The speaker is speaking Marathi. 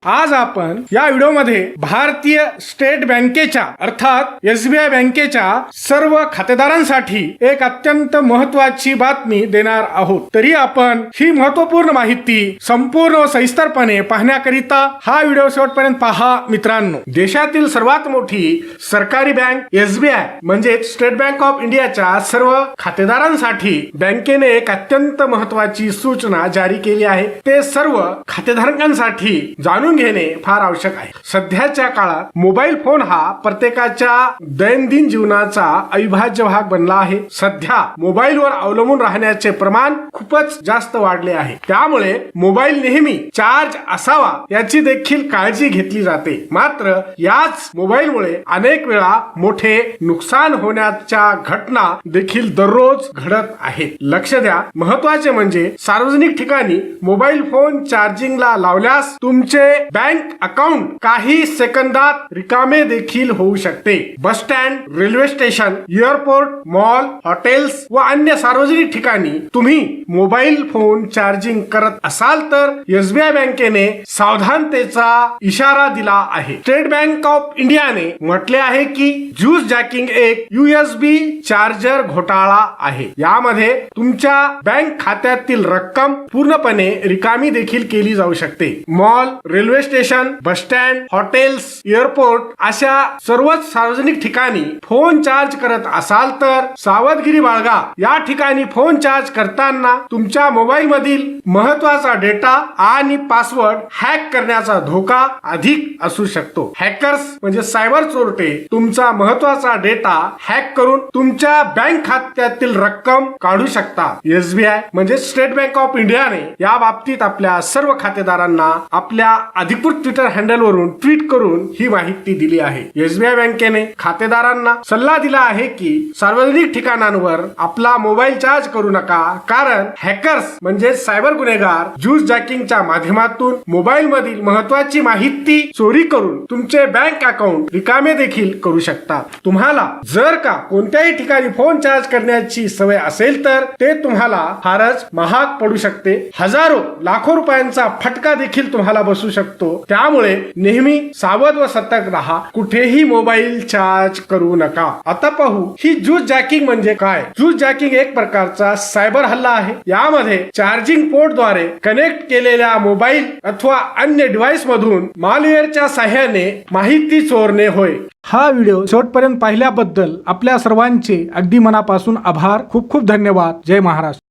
आज आपण या व्हिडिओमध्ये भारतीय स्टेट बँकेच्या अर्थात SBI बँकेच्या सर्व खातेदारांसाठी एक अत्यंत महत्त्वाची बातमी देणार आहोत। तरी आपण ही महत्त्वपूर्ण माहिती संपूर्ण व सविस्तरपणे पाहण्याकरिता हा व्हिडिओ शेवटपर्यंत पहा मित्रांनो। देशातील सर्वात मोठी सरकारी बँक SBI म्हणजे स्टेट बँक ऑफ इंडियाच्या सर्व खातेदारांसाठी बँकेने एक अत्यंत महत्त्वाची सूचना जारी केली आहे। ते सर्व खातेधारकांसाठी जाणून घेणे फार आवश्यक आहे। सध्याच्या काळात मोबाईल फोन हा प्रत्येकाच्या दैनंदिन जीवनाचा अविभाज्य भाग बनला आहे। सध्या मोबाईलवर अवलंबून राहण्याचे प्रमाण खूपच जास्त वाढले आहे। त्यामुळे मोबाईल नेहमी चार्ज असावा याची देखील काळजी घेतली जाते। मात्र याच मोबाईलमुळे अनेक वेळा मोठे नुकसान होण्याच्या घटना देखील दररोज घडत आहेत। लक्ष द्या, महत्त्वाचे म्हणजे सार्वजनिक ठिकाणी मोबाईल फोन चार्जिंगला लावल्यास तुमचे बँक अकाउंट काही सेकंदात रिकामे देखील होऊ शकते। Bus stand, railway station, airport, mall, hotels व अन्य सार्वजनिक ठिकाणी तुम्ही मोबाईल फोन चार्जिंग करत असाल तर SBI बँकेने सावधानतेचा इशारा दिला आहे। स्टेट बँक ऑफ इंडियाने म्हटले आहे की ज्यूस जॅकिंग एक USB चार्जर घोटाळा आहे। यामध्ये तुमच्या बँक खात्यातील रक्कम पूर्णपणे रिकामी देखील केली जाऊ शकते। Mall, railway station, bus stand, hotels, airport अशा सर्वच सार्वजनिक ठिकाणी फोन चार्ज करत असाल तर सावधगिरी बाळगा। या ठिकाणी फोन चार्ज करताना तुमच्या मोबाईल मधील महत्त्वाचा डेटा आणि पासवर्ड हॅक करण्याचा धोका अधिक असू शकतो। हॅकर्स म्हणजे सायबर चोरटे तुमचा महत्त्वाचा डेटा हॅक करून तुमच्या बँक खात्यातील रक्कम काढू शकतात। SBI म्हणजे स्टेट बँक ऑफ इंडियाने या बाबतीत आपल्या सर्व खातेदारांना आपल्या अधिकृत ट्विटर हँडल वरून ट्विट करून ही माहिती दिली आहे। SBI बँकेने खातेदारांना सल्ला दिला आहे की सार्वजनिक ठिकाणांवर आपला मोबाईल चार्ज करू नका, कारण हॅकर्स म्हणजे सायबर गुन्हेगार ज्यूस जॅकिंगच्या माध्यमातून मोबाईल मधील महत्त्वाची माहिती चोरी करून तुमचे बँक अकाउंट रिकामे देखील करू शकतात। तुम्हाला जर का कोणत्याही ठिकाणी फोन चार्ज करण्याची सवय असेल तर ते तुम्हाला फारच महाग पडू शकते। हजारो लाखो रुपयांचा फटका देखील तुम्हाला बसू शकतो। त्यामुळे नेहमी सावध व सतर्क राहा, कुठेही मोबाईल चार्ज करू नका। आता पाहू ही ज्यूस जॅकिंग म्हणजे काय। ज्यूस जॅकिंग एक प्रकारचा सायबर हल्ला आहे। यामध्ये चार्जिंग पोर्ट द्वारे कनेक्ट केलेल्या मोबाईल अथवा अन्य डिव्हाइस मधून मालवेअरच्या सहाय्याने माहिती चोरणे होय। हा व्हिडिओ शेवटपर्यंत पाहिल्याबद्दल आपल्या सर्वांचे अगदी मनापासून आभार। खूप खूप धन्यवाद। जय महाराष्ट्र।